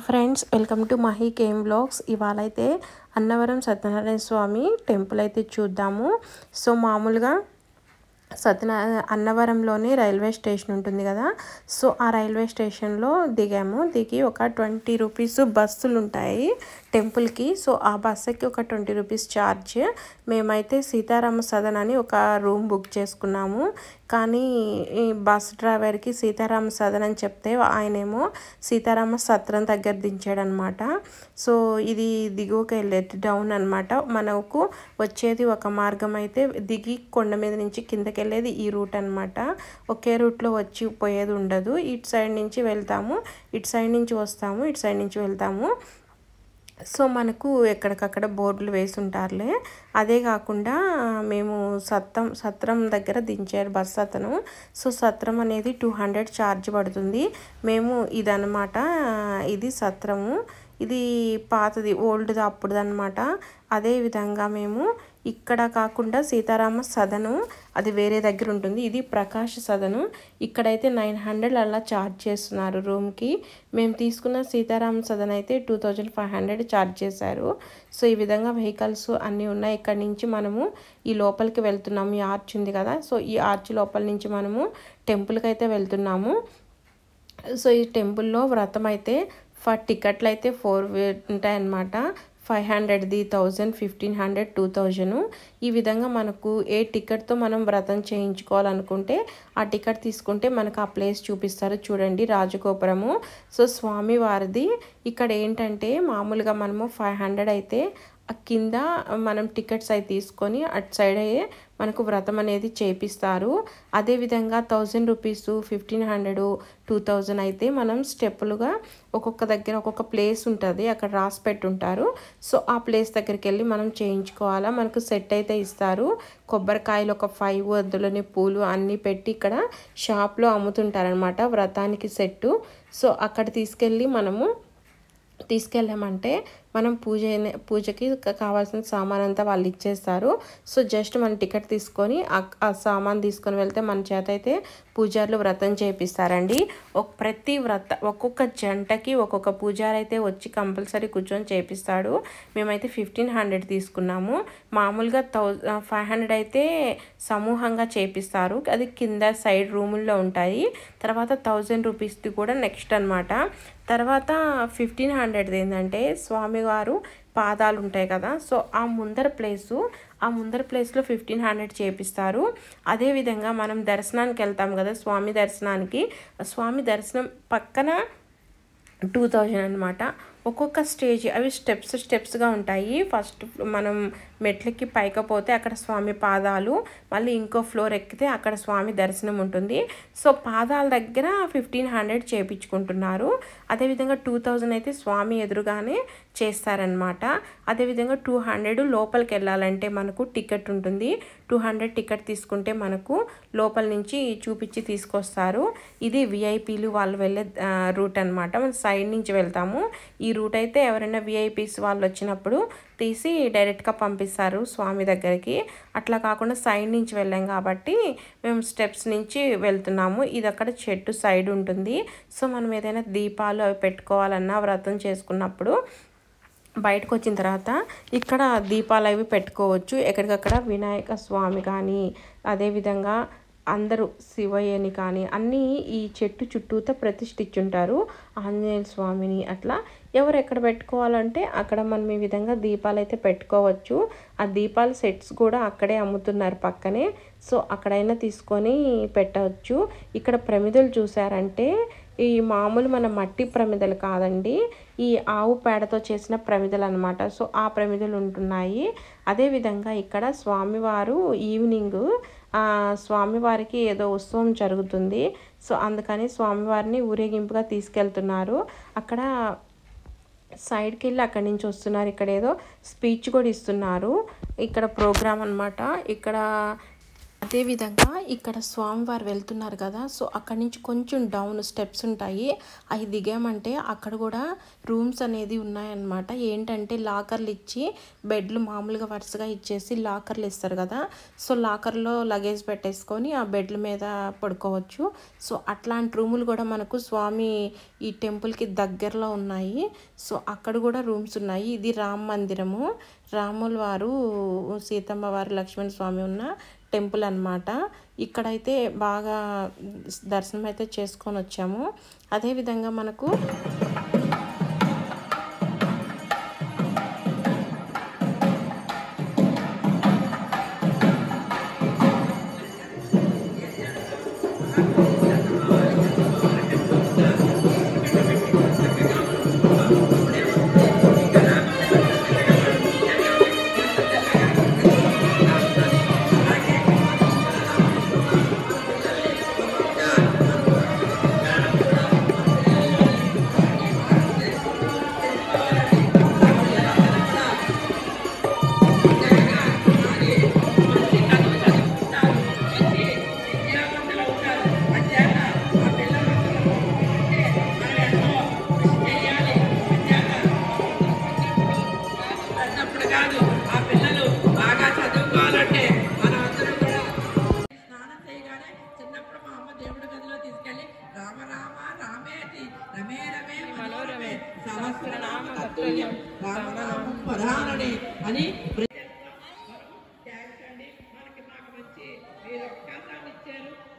Friends, welcome to Mahi K M blogs. ఇవాళ అయితే అన్నవరం సత్యనారాయణ స్వామి temple అయితే చూద్దాము. సో మామూలుగా అన్నవరంలోనే రైల్వే స్టేషన్ ఉంటుంది కదా. సో ఆ రైల్వే స్టేషన్లో దిగి ఒక 20 రూపీస్ బస్సులు ఉంటాయి టెంపుల్కి. సో ఆ బస్సుకి ఒక 20 రూపీస్ ఛార్జ్. మేమైతే సీతారామ సదన్ అని ఒక రూమ్ బుక్ చేసుకున్నాము. కానీ ఈ బస్ డ్రైవర్కి సీతారామ సదన్ అని చెప్తే ఆయనేమో సీతారామ సత్రం దగ్గర దించాడనమాట. సో ఇది దిగువకి వెళ్ళేది డౌన్ అనమాట. మనకు వచ్చేది ఒక మార్గం అయితే దిగి కొండ మీద నుంచి కిందకి వెళ్ళేది ఈ రూట్ అనమాట. ఒకే రూట్లో వచ్చి పోయేది ఉండదు. ఇటు సైడ్ నుంచి వెళ్తాము, ఇటు సైడ్ నుంచి వస్తాము, ఇటు సైడ్ నుంచి వెళ్తాము. సో మనకు ఎక్కడికక్కడ బోర్డులు వేసి ఉంటారులే. అదే కాకుండా మేము సత్రం దగ్గర దించారు బస్ అతను. సో సత్రం అనేది 200 ఛార్జ్ పడుతుంది. మేము ఇదనమాట, ఇది సత్రము. ఇది పాతది, ఓల్డ్ది, అప్పుడుది అనమాట. అదేవిధంగా మేము ఇక్కడ కాకుండా సీతారామ సదను అది వేరే దగ్గర ఉంటుంది. ఇది ప్రకాష్ సదను. ఇక్కడైతే 900 అలా ఛార్జ్ చేస్తున్నారు రూమ్కి. మేము తీసుకున్న సీతారామ సదన్ అయితే 2500 ఛార్జ్ చేశారు. సో ఈ విధంగా వెహికల్స్ అన్నీ ఉన్నాయి. ఇక్కడ నుంచి మనము ఈ లోపలికి వెళ్తున్నాము. ఈ ఆర్చ్ ఉంది కదా, సో ఈ ఆర్చ్ లోపల నుంచి మనము టెంపుల్కి అయితే వెళ్తున్నాము. సో ఈ టెంపుల్లో వ్రతం అయితే టికెట్లు అయితే 4 ఉంటాయన్నమాట. 500ది, 1000, 1500, 2000. ఈ విధంగా మనకు ఏ టికెట్తో మనం వ్రతం చేయించుకోవాలనుకుంటే ఆ టికెట్ తీసుకుంటే మనకు ఆ ప్లేస్ చూపిస్తారు. చూడండి, రాజగోపురము. సో స్వామి వారిది ఇక్కడ ఏంటంటే మామూలుగా మనము 500 అయితే కింద మనం టికెట్స్ అవి తీసుకొని అటు సైడ్ అయ్యే మనకు వ్రతం అనేది చేపిస్తారు. అదేవిధంగా 1000 రూపీస్, 1500, 2000 అయితే మనం స్టెప్పులుగా ఒక్కొక్క దగ్గర ఒక్కొక్క ప్లేస్ ఉంటుంది, అక్కడ రాసి పెట్టుంటారు. సో ఆ ప్లేస్ దగ్గరికి వెళ్ళి మనం చేయించుకోవాలా. మనకు సెట్ అయితే ఇస్తారు. కొబ్బరికాయలు ఒక 5, అందులోని పూలు అన్నీ పెట్టి ఇక్కడ షాప్లో అమ్ముతుంటారనమాట వ్రతానికి సెట్టు. సో అక్కడ తీసుకెళ్ళామంటే మనం పూజకి కావాల్సిన సామాన్ అంతా వాళ్ళు ఇచ్చేస్తారు. సో జస్ట్ మనం టికెట్ తీసుకొని ఆ సామాన్ తీసుకొని వెళ్తే మన చేత అయితే పూజారులు వ్రతం చేపిస్తారండి. ఒక్కొక్క జంటకి ఒక్కొక్క పూజారి అయితే వచ్చి కంపల్సరీ కూర్చొని చేపిస్తాడు. మేమైతే 1500 తీసుకున్నాము. మామూలుగా 500 అయితే సమూహంగా చేపిస్తారు. అది కింద సైడ్ రూముల్లో ఉంటాయి. తర్వాత 1000 రూపీస్ది కూడా నెక్స్ట్ అనమాట. తర్వాత 1500 ఏంటంటే స్వామివారు పాదాలు ఉంటాయి కదా. సో ఆ ముందర ప్లేస్లో 1500 చేపిస్తారు. అదేవిధంగా మనం దర్శనానికి వెళ్తాం కదా, స్వామి దర్శనం పక్కన 2000 అనమాట. ఒక్కొక్క స్టేజ్ అవి స్టెప్స్గా ఉంటాయి. ఫస్ట్ మనం మెట్లకి పైకపోతే అక్కడ స్వామి పాదాలు, మళ్ళీ ఇంకో ఫ్లోర్ ఎక్కితే అక్కడ స్వామి దర్శనం ఉంటుంది. సో పాదాల దగ్గర 1500 చేపించుకుంటున్నారు. అదేవిధంగా 2000 అయితే స్వామి ఎదురుగానే చేస్తారనమాట. అదేవిధంగా 200 లోపలికి వెళ్ళాలంటే మనకు టికెట్ ఉంటుంది. 200 టికెట్ తీసుకుంటే మనకు లోపల నుంచి చూపించి తీసుకొస్తారు. ఇది విఐపీలు వాళ్ళు వెళ్ళే రూట్ అనమాట. మనం సైడ్ నుంచి వెళ్తాము. ఈ రూట్ అయితే ఎవరైనా విఐపీస్ వాళ్ళు వచ్చినప్పుడు తీసి డైరెక్ట్గా పంపిస్తారు స్వామి దగ్గరికి. అట్లా కాకుండా సైడ్ నుంచి వెళ్ళాం కాబట్టి మేము స్టెప్స్ నుంచి వెళ్తున్నాము. ఇది అక్కడ చెట్టు సైడ్ ఉంటుంది. సో మనం ఏదైనా దీపాలు అవి పెట్టుకోవాలన్నా వ్రతం చేసుకున్నప్పుడు బయటకు వచ్చిన తర్వాత ఇక్కడ దీపాలు అవి పెట్టుకోవచ్చు. ఎక్కడికక్కడ వినాయక స్వామి కానీ, అదేవిధంగా అందరూ శివయ్యని కానీ అన్నీ ఈ చెట్టు చుట్టూతో ప్రతిష్ఠించుంటారు. ఆంజనేయ స్వామిని అట్లా ఎవరు ఎక్కడ పెట్టుకోవాలంటే అక్కడ మనం ఈ విధంగా దీపాలు అయితే పెట్టుకోవచ్చు. ఆ దీపాల సెట్స్ కూడా అక్కడే అమ్ముతున్నారు పక్కనే. సో అక్కడైనా తీసుకొని పెట్టవచ్చు. ఇక్కడ ప్రమిదలు చూసారంటే ఈ మామూలు మన మట్టి ప్రమిదలు కాదండి, ఈ ఆవు పేడతో చేసిన ప్రమిదలు అనమాట. సో ఆ ప్రమిదలు ఉంటున్నాయి. అదేవిధంగా ఇక్కడ స్వామివారు ఈవినింగ్ స్వామివారికి ఏదో ఉత్సవం జరుగుతుంది. సో అందుకని స్వామివారిని ఊరేగింపుగా తీసుకెళ్తున్నారు. అక్కడ సైడ్కి వెళ్ళి అక్కడి నుంచి వస్తున్నారు. ఇక్కడ ఏదో స్పీచ్ కూడా ఇస్తున్నారు. ఇక్కడ ప్రోగ్రామ్ అనమాట. ఇక్కడ అదేవిధంగా ఇక్కడ స్వామివారు వెళ్తున్నారు కదా, సో అక్కడి నుంచి కొంచెం డౌన్ స్టెప్స్ ఉంటాయి, అవి దిగామంటే అక్కడ కూడా రూమ్స్ అనేది ఉన్నాయన్నమాట. ఏంటంటే లాకర్లు ఇచ్చి బెడ్లు మామూలుగా వరుసగా ఇచ్చేసి లాకర్లు ఇస్తారు కదా, సో లాకర్లో లగేజ్ పెట్టేసుకొని ఆ బెడ్ల మీద పడుకోవచ్చు. సో అట్లాంటి రూములు కూడా మనకు స్వామి ఈ టెంపుల్కి దగ్గరలో ఉన్నాయి. సో అక్కడ కూడా రూమ్స్ ఉన్నాయి. ఇది రామ మందిరము, రాముల వారు, సీతమ్మ వారు, లక్ష్మణ స్వామి ఉన్న టెంపుల్ అన్నమాట. ఇక్కడైతే బాగా దర్శనం అయితే చేసుకొని వచ్చాము. అదేవిధంగా మనకు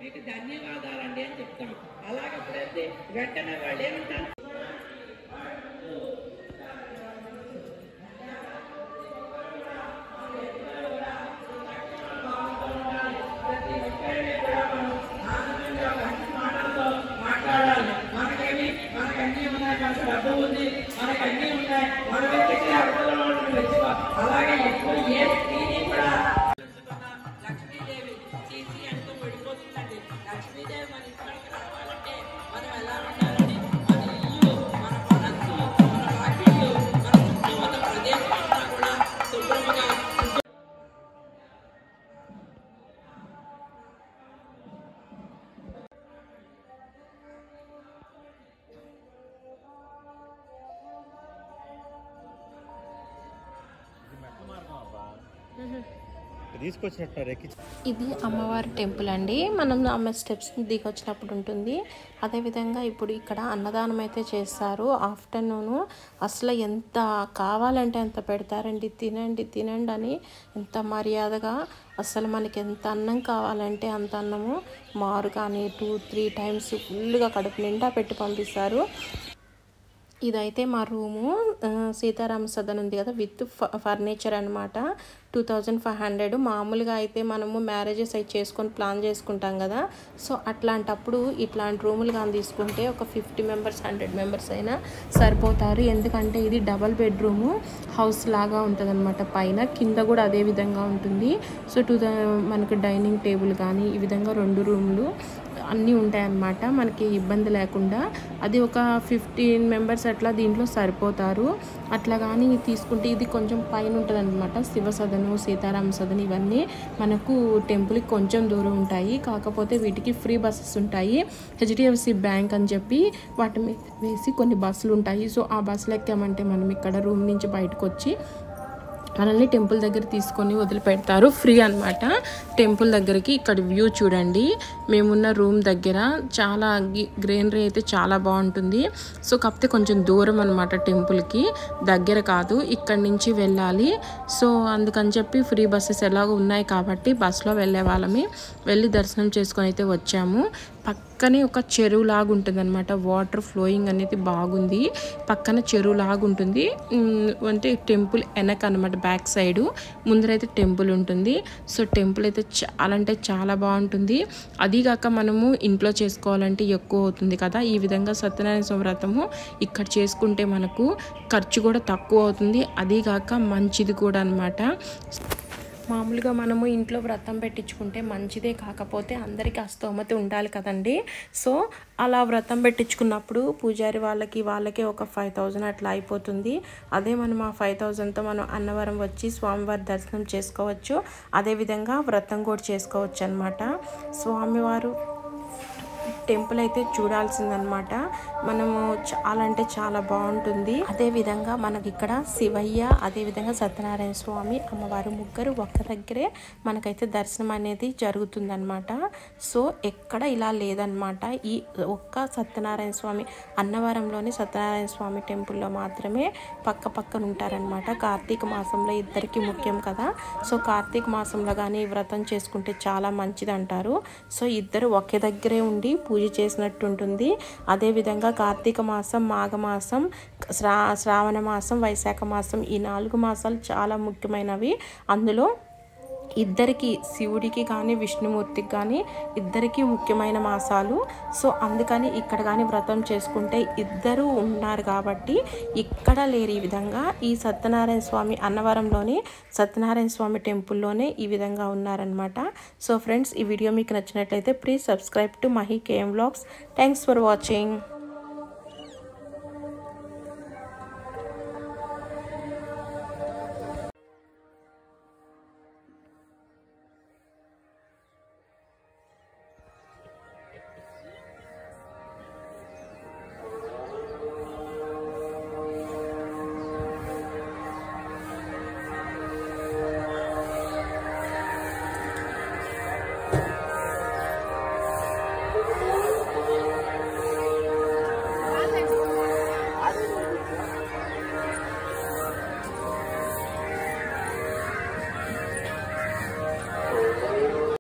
మీకు ధన్యవాదాలండి అని చెప్తాం. అలాగప్పుడైతే వెంటనే వాళ్ళు ఏమంటారు, మాట్లాడాలి. మనకేమి మనకు అన్నీ ఉన్నాయి, మనకు డబ్బు ఉంది, మనకు అన్నీ ఉన్నాయి, మనం వెతికి అలాగే ఎప్పుడు ఏ స్త్రీని కూడా లక్ష్మీదేవి చీచి అంటూ పడిపోతుందండి. లక్ష్మీదేవి మన ఇంట్లోకి రావాలంటే మనం ఎలా ఉండాలని, మన ఇల్లు, మన మనస్సు, మన వాకిళ్ళు, మన చుట్టుముట్ట ప్రదేశం అంతా కూడా శుభ్రంగా ఇది అమ్మవారి టెంపుల్ అండి. మనం అమ్మ స్టెప్స్ దిగి వచ్చినప్పుడు ఉంటుంది. అదేవిధంగా ఇప్పుడు ఇక్కడ అన్నదానం అయితే చేస్తారు ఆఫ్టర్నూను. అసలు ఎంత కావాలంటే అంత పెడతారండి, తినండి తినండి అని ఎంత మర్యాదగా. అసలు మనకి ఎంత అన్నం కావాలంటే అంత అన్నము, మారు కానీ 2-3 టైమ్స్ ఫుల్గా కడుపు నిండా పెట్టి పంపిస్తారు. ఇదైతే మా రూము, సీతారామ సదన్ ఉంది కదా, విత్ ఫర్నిచర్ అనమాట. 2500. మామూలుగా అయితే మనము మ్యారేజెస్ అయి చేసుకొని ప్లాన్ చేసుకుంటాం కదా, సో అట్లాంటప్పుడు ఇట్లాంటి రూములు కానీ తీసుకుంటే ఒక 50 మెంబర్స్ 100 మెంబర్స్ అయినా సరిపోతారు. ఎందుకంటే ఇది డబల్ బెడ్రూము హౌస్ లాగా ఉంటుంది అనమాట. పైన కింద కూడా అదే విధంగా ఉంటుంది. సో మనకు డైనింగ్ టేబుల్ కానీ ఈ విధంగా 2 రూమ్లు అన్నీ ఉంటాయన్నమాట, మనకి ఇబ్బంది లేకుండా. అది ఒక 15 మెంబర్స్ అట్లా దీంట్లో సరిపోతారు. అట్లా కానీ తీసుకుంటే ఇది కొంచెం పైన ఉంటుంది అనమాట. శివ సదను, సీతారామ సదన్ ఇవన్నీ మనకు టెంపుల్కి కొంచెం దూరం ఉంటాయి. కాకపోతే వీటికి ఫ్రీ బస్సెస్ ఉంటాయి. హెచ్డిఎఫ్సి బ్యాంక్ అని చెప్పి వాటి మీద వేసి కొన్ని బస్సులు ఉంటాయి. సో ఆ బస్సులు ఎక్కామంటే మనం ఇక్కడ రూమ్ నుంచి బయటకు వచ్చి మనల్ని టెంపుల్ దగ్గర తీసుకొని వదిలిపెడతారు, ఫ్రీ అనమాట. టెంపుల్ దగ్గరికి ఇక్కడ వ్యూ చూడండి. మేమున్న రూమ్ దగ్గర చాలా గ్రీనరీ అయితే చాలా బాగుంటుంది. సో కాకపోతే కొంచెం దూరం అనమాట, టెంపుల్కి దగ్గర కాదు, ఇక్కడి నుంచి వెళ్ళాలి. సో అందుకని చెప్పి ఫ్రీ బస్సెస్ ఎలాగో ఉన్నాయి కాబట్టి బస్సులో వెళ్ళే వాళ్ళమి వెళ్ళి దర్శనం చేసుకొని అయితే వచ్చాము. పక్కనే ఒక చెరువు లాగా ఉంటుంది అనమాట, వాటర్ ఫ్లోయింగ్ అనేది బాగుంది. పక్కన చెరువు లాగా ఉంటుంది, అంటే టెంపుల్ వెనక అనమాట, బ్యాక్ సైడు. ముందరైతే టెంపుల్ ఉంటుంది. సో టెంపుల్ అయితే చాలా అంటే చాలా బాగుంటుంది. అదిగాక మనము ఇంట్లో చేసుకోవాలంటే ఎక్కువ అవుతుంది కదా. ఈ విధంగా సత్యనారాయణ స్వామి వ్రతము ఇక్కడ చేసుకుంటే మనకు ఖర్చు కూడా తక్కువ అవుతుంది, అదిగాక మంచిది కూడా అనమాట. మామూలుగా మనము ఇంట్లో వ్రతం పెట్టించుకుంటే మంచిదే, కాకపోతే అందరికీ ఆ స్తోమత ఉండాలి కదండి. సో అలా వ్రతం పెట్టించుకున్నప్పుడు పూజారి వాళ్ళకి ఒక 5000 అట్లా అయిపోతుంది. అదే మనం ఆ 5000తో మనం అన్నవరం వచ్చి స్వామివారి దర్శనం చేసుకోవచ్చు. అదేవిధంగా వ్రతం కూడా చేసుకోవచ్చు అన్నమాట. స్వామివారు టెంపుల్ అయితే చూడాల్సిందనమాట. మనము చాలా అంటే చాలా బాగుంటుంది. అదేవిధంగా మనకి ఇక్కడ శివయ్య, అదేవిధంగా సత్యనారాయణ స్వామి, అమ్మవారు ముగ్గురు ఒక్క దగ్గరే మనకైతే దర్శనం అనేది జరుగుతుందన్నమాట. సో ఎక్కడ ఇలా లేదనమాట. ఈ ఒక్క సత్యనారాయణ స్వామి అన్నవరంలోని సత్యనారాయణ స్వామి టెంపుల్లో మాత్రమే పక్కన ఉంటారనమాట. కార్తీక మాసంలో ఇద్దరికి ముఖ్యం కదా. సో కార్తీక మాసంలో కానీ వ్రతం చేసుకుంటే చాలా మంచిది అంటారు. సో ఇద్దరు ఒకే దగ్గరే ఉండి పూజ చేసినట్టు ఉంటుంది. అదేవిధంగా కార్తీక మాసం, మాఘమాసం, శ్రావణ మాసం, వైశాఖ మాసం, ఈ 4 మాసాలు చాలా ముఖ్యమైనవి. అందులో ఇద్దరికి, శివుడికి కానీ విష్ణుమూర్తికి కానీ ఇద్దరికి ముఖ్యమైన మాసాలు. సో అందుకని ఇక్కడ కానీ వ్రతం చేసుకుంటే ఇద్దరు ఉన్నారు కాబట్టి ఇక్కడ లేరు. ఈ విధంగా ఈ సత్యనారాయణ స్వామి అన్నవరంలోని సత్యనారాయణ స్వామి టెంపుల్లోనే ఈ విధంగా ఉన్నారనమాట. సో ఫ్రెండ్స్, ఈ వీడియో మీకు నచ్చినట్లయితే please subscribe to Mahi K M vlogs. Thanks for watching.